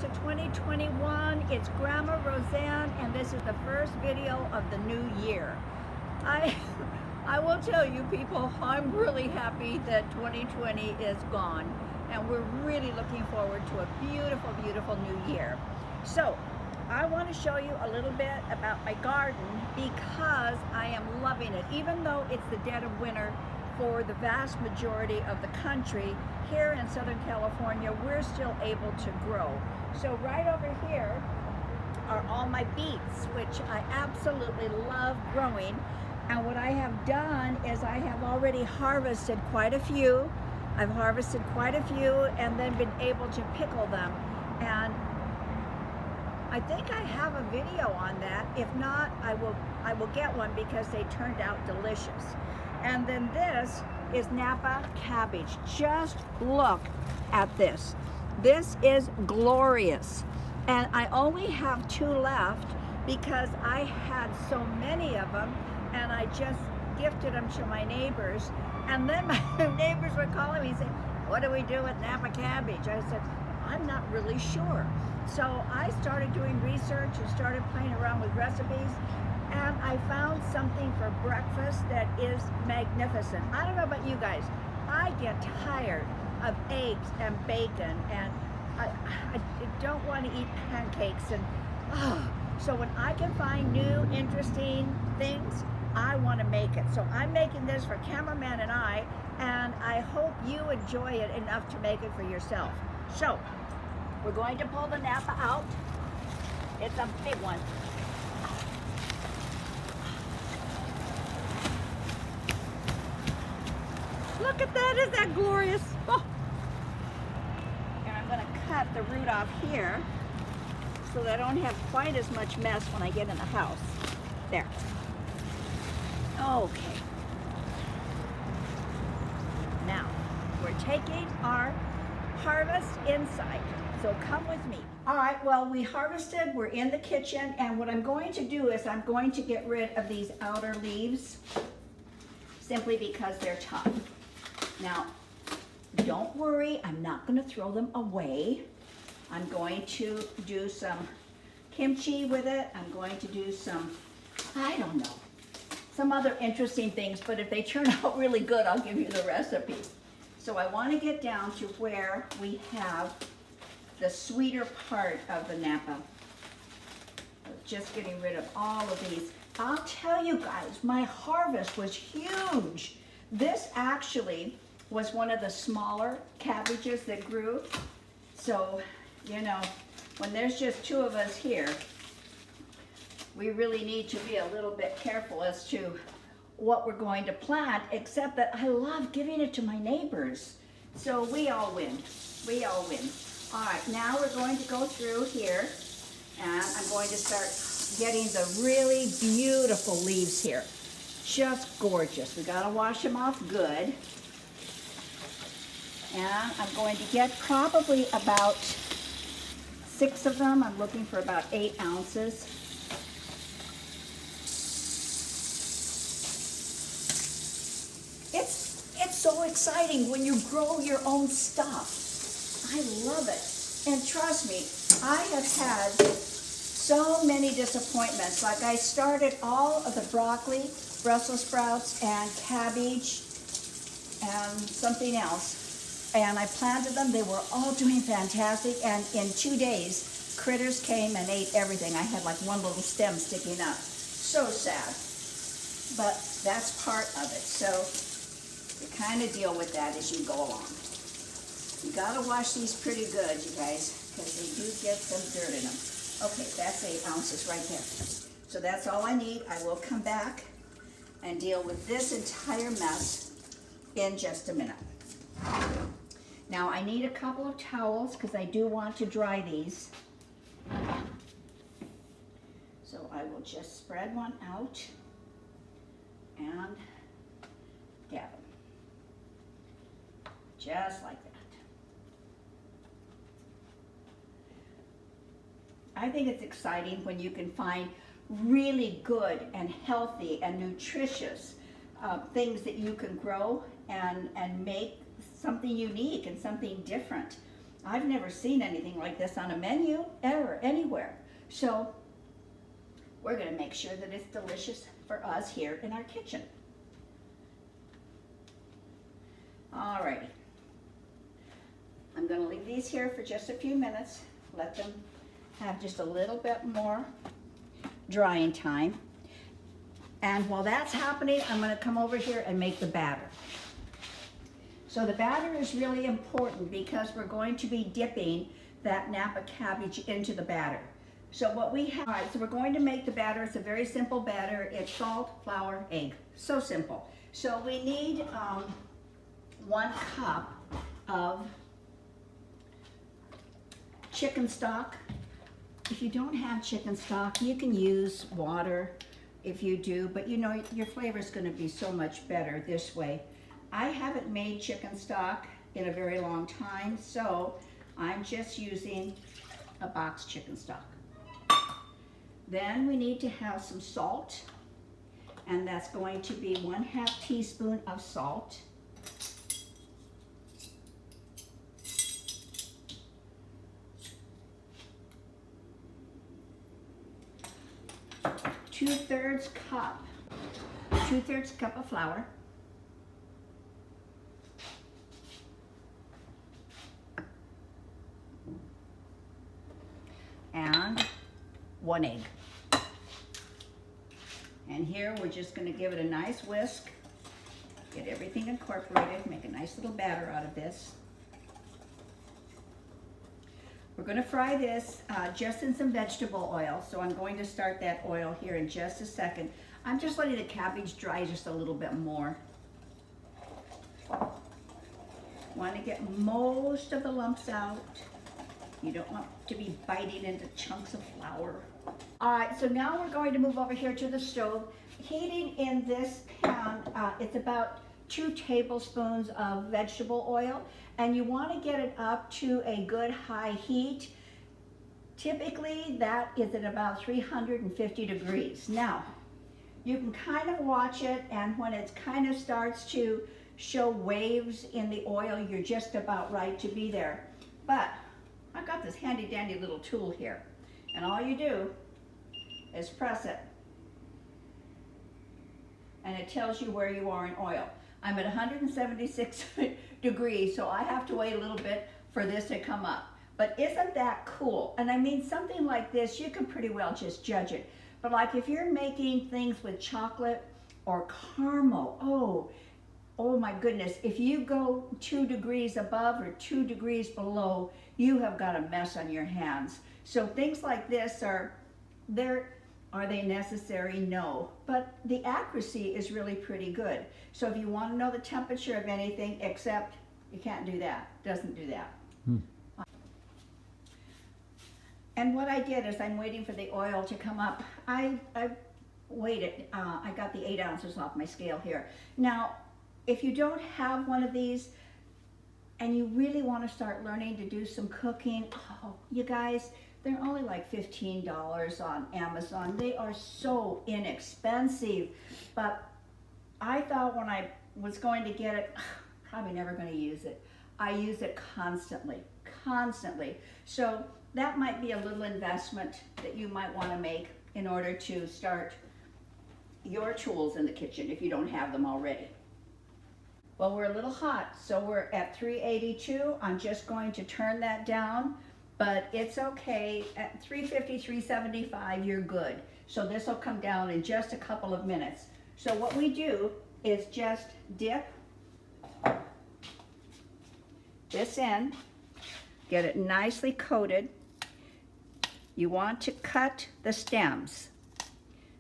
to 2021. It's Grandma Roseanne, and this is the first video of the new year. I will tell you people, I'm really happy that 2020 is gone, and we're really looking forward to a beautiful, beautiful new year. So, I want to show you a little bit about my garden because I am loving it. Even though it's the dead of winter for the vast majority of the country, here in Southern California, we're still able to grow. So right over here are all my beets, which I absolutely love growing. And what I have done is I have already harvested quite a few. I've harvested quite a few and then been able to pickle them. And I think I have a video on that. If not, I will get one because they turned out delicious. And then this is Napa cabbage. Just look at this. This is glorious. And I only have 2 left because I had so many of them and I just gifted them to my neighbors. And then my neighbors were calling me and saying, what do we do with Napa cabbage? I said, I'm not really sure. So I started doing research and started playing around with recipes, and I found something for breakfast that is magnificent. I don't know about you guys, I get tired of eggs and bacon, and I don't want to eat pancakes, and so when I can find new interesting things, I want to make it. So I'm making this for cameraman and I hope you enjoy it enough to make it for yourself. So we're going to pull the Napa out. It's a big one. Look at that, isn't that glorious? Oh. And I'm gonna cut the root off here so that I don't have quite as much mess when I get in the house. There. Okay. Now, we're taking our harvest inside. So come with me. All right, well, we harvested, we're in the kitchen, and what I'm going to do is I'm going to get rid of these outer leaves simply because they're tough. Now, don't worry, I'm not gonna throw them away. I'm going to do some kimchi with it. I'm going to do some, I don't know, some other interesting things, but if they turn out really good, I'll give you the recipe. So I wanna get down to where we have the sweeter part of the Napa. Just getting rid of all of these. I'll tell you guys, my harvest was huge. This actually was one of the smaller cabbages that grew. So, you know, when there's just 2 of us here, we really need to be a little bit careful as to what we're going to plant, except that I love giving it to my neighbors. So we all win, we all win. All right, now we're going to go through here and I'm going to start getting the really beautiful leaves here. Just gorgeous. We gotta wash them off good. And I'm going to get probably about 6 of them. I'm looking for about 8 ounces. It's so exciting when you grow your own stuff. I love it. And trust me, I have had so many disappointments. Like I started all of the broccoli, Brussels sprouts, and cabbage, and something else. And I planted them. They were all doing fantastic. And in 2 days, critters came and ate everything. I had like one little stem sticking up. So sad. But that's part of it. So you kind of deal with that as you go along. You gotta wash these pretty good, you guys, because they do get some dirt in them. Okay, that's 8 ounces right there. So that's all I need. I will come back and deal with this entire mess in just a minute. Now I need a couple of towels because I do want to dry these. So I will just spread one out and dab them. Just like that. I think it's exciting when you can find really good and healthy and nutritious things that you can grow and make something unique and something different. I've never seen anything like this on a menu ever, anywhere. So we're gonna make sure that it's delicious for us here in our kitchen. Alrighty. I'm gonna leave these here for just a few minutes, let them have just a little bit more drying time. And while that's happening, I'm gonna come over here and make the batter. So the batter is really important because we're going to be dipping that Napa cabbage into the batter. So what we have, all right, so we're going to make the batter. It's a very simple batter. It's salt, flour, egg. So simple. So we need 1 cup of chicken stock. If you don't have chicken stock, you can use water if you do, but you know your flavor is going to be so much better this way. I haven't made chicken stock in a very long time, so I'm just using a box chicken stock. Then we need to have some salt, and that's going to be 1/2 teaspoon of salt. Two-thirds cup of flour. And 1 egg. And here we're just going to give it a nice whisk, get everything incorporated, make a nice little batter out of this. We're going to fry this just in some vegetable oil, so I'm going to start that oil here in just a second. I'm just letting the cabbage dry just a little bit more. Want to get most of the lumps out. You don't want to be biting into chunks of flour. All right, so now we're going to move over here to the stove. Heating in this pan, it's about 2 tablespoons of vegetable oil, and you want to get it up to a good high heat. Typically, that is at about 350 degrees. Now, you can kind of watch it, and when it kind of starts to show waves in the oil, you're just about right to be there. But I've got this handy dandy little tool here, and all you do is press it, and it tells you where you are in oil. I'm at 176 degrees, so I have to wait a little bit for this to come up. But isn't that cool? And I mean, something like this, you can pretty well just judge it. But like if you're making things with chocolate or caramel, oh my goodness, if you go 2 degrees above or 2 degrees below, you have got a mess on your hands. So things like this are they necessary? No. But the accuracy is really pretty good. So if you want to know the temperature of anything, except you can't do that, doesn't do that. And what I did is I'm waiting for the oil to come up. I waited, I got the 8 ounces off my scale here. Now, if you don't have one of these and you really want to start learning to do some cooking, you guys, they're only like $15 on Amazon. They are so inexpensive. But I thought when I was going to get it, probably never going to use it. I use it constantly. So that might be a little investment that you might want to make in order to start your tools in the kitchen if you don't have them already. Well, we're a little hot, so we're at 382. I'm just going to turn that down, but it's okay. At 350, 375, you're good. So this will come down in just a couple of minutes. So what we do is just dip this in, get it nicely coated. You want to cut the stems.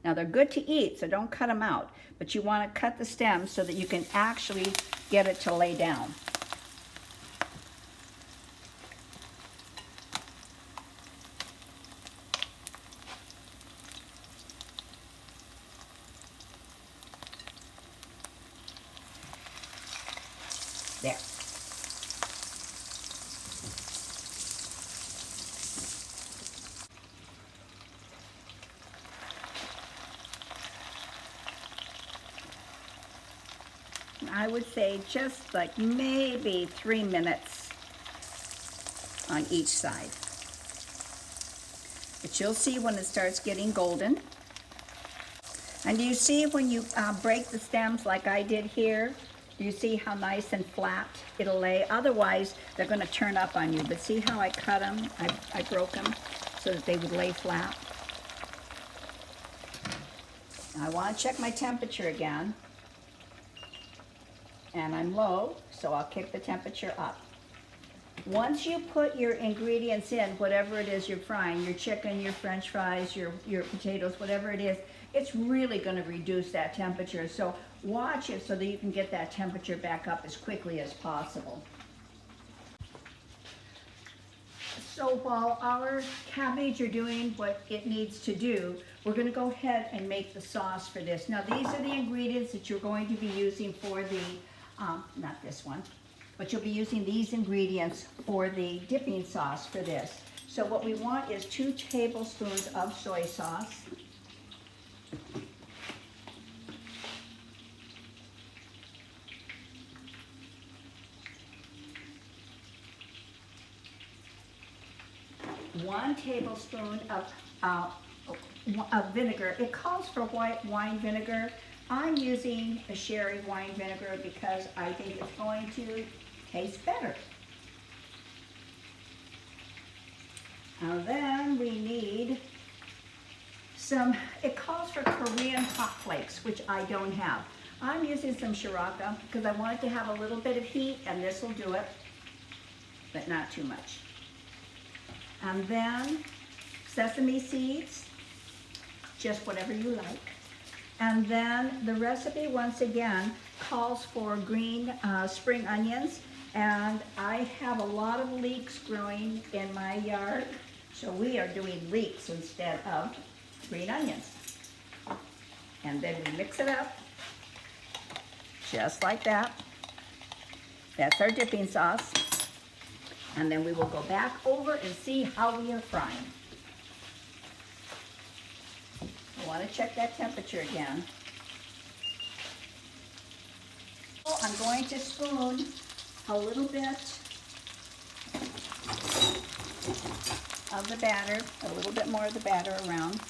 Now they're good to eat, so don't cut them out, but you want to cut the stems so that you can actually get it to lay down. There. I would say just like maybe 3 minutes. on each side. But you'll see when it starts getting golden. And you see when you break the stems like I did here, you see how nice and flat it'll lay. Otherwise, they're going to turn up on you. But see how I cut them? I broke them so that they would lay flat. I want to check my temperature again. And I'm low, so I'll kick the temperature up. Once you put your ingredients in, whatever it is you're frying, your chicken, your french fries, your potatoes, whatever it is, it's really going to reduce that temperature. So watch it so that you can get that temperature back up as quickly as possible. So while our cabbage are doing what it needs to do, we're going to go ahead and make the sauce for this. Now these are the ingredients that you're going to be using for the, not this one, but you'll be using these ingredients for the dipping sauce for this. So what we want is 2 tablespoons of soy sauce. One tablespoon of vinegar. It calls for white wine vinegar. I'm using a sherry wine vinegar because I think it's going to taste better. And then we need some, it calls for Korean hot flakes, which I don't have. I'm using some Sriracha because I want it to have a little bit of heat, and this will do it, but not too much. And then sesame seeds, just whatever you like. And then the recipe, once again, calls for green spring onions. And I have a lot of leeks growing in my yard, so we are doing leeks instead of green onions. And then we mix it up, just like that. That's our dipping sauce. And then we will go back over and see how we are frying. I want to check that temperature again. I'm going to spoon a little bit of the batter, a little bit more of the batter around.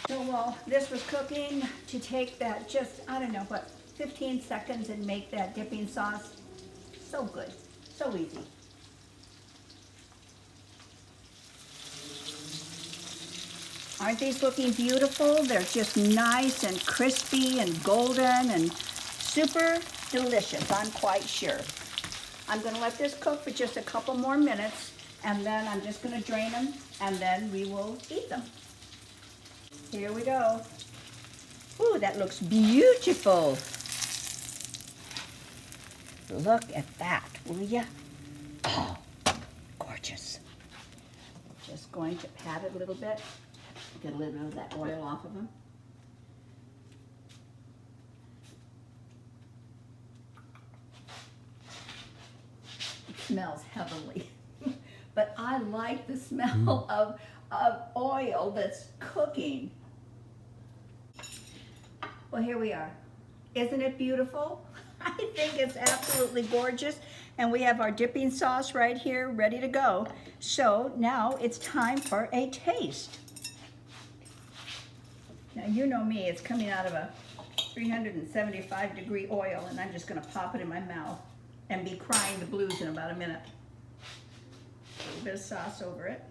So while this was cooking, to take that just, I don't know, what, 15 seconds and make that dipping sauce, so good, so easy. Aren't these looking beautiful? They're just nice and crispy and golden and super delicious, I'm quite sure. I'm going to let this cook for just a couple more minutes, and then I'm just going to drain them, and then we will eat them. Here we go. Ooh, that looks beautiful. Look at that, will ya? Oh, gorgeous. Just going to pat it a little bit. Get a little bit of that oil off of them. It smells heavenly. But I like the smell of oil that's cooking. Well, here we are. Isn't it beautiful? I think it's absolutely gorgeous. And we have our dipping sauce right here ready to go. So now it's time for a taste. Now you know me, it's coming out of a 375-degree oil, and I'm just gonna pop it in my mouth and be crying the blues in about a minute. A little bit of sauce over it.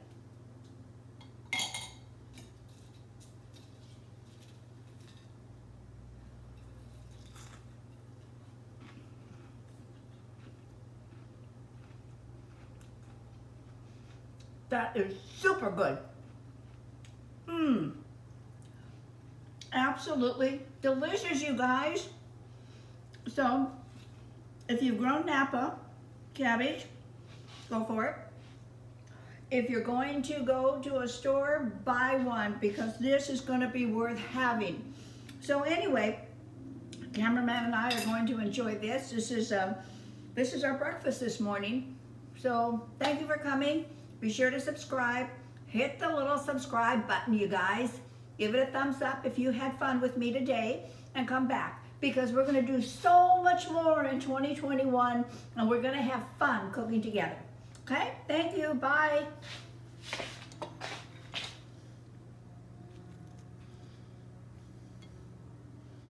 That is super good. Absolutely delicious, you guys. So, if you've grown Napa cabbage, go for it. If you're going to go to a store, buy one, because this is going to be worth having. So anyway, cameraman and I are going to enjoy this. This is our breakfast this morning. So thank you for coming. Be sure to subscribe. hit the little subscribe button, you guys. Give it a thumbs up if you had fun with me today, and come back, because we're going to do so much more in 2021, and we're going to have fun cooking together. Okay? Thank you. Bye.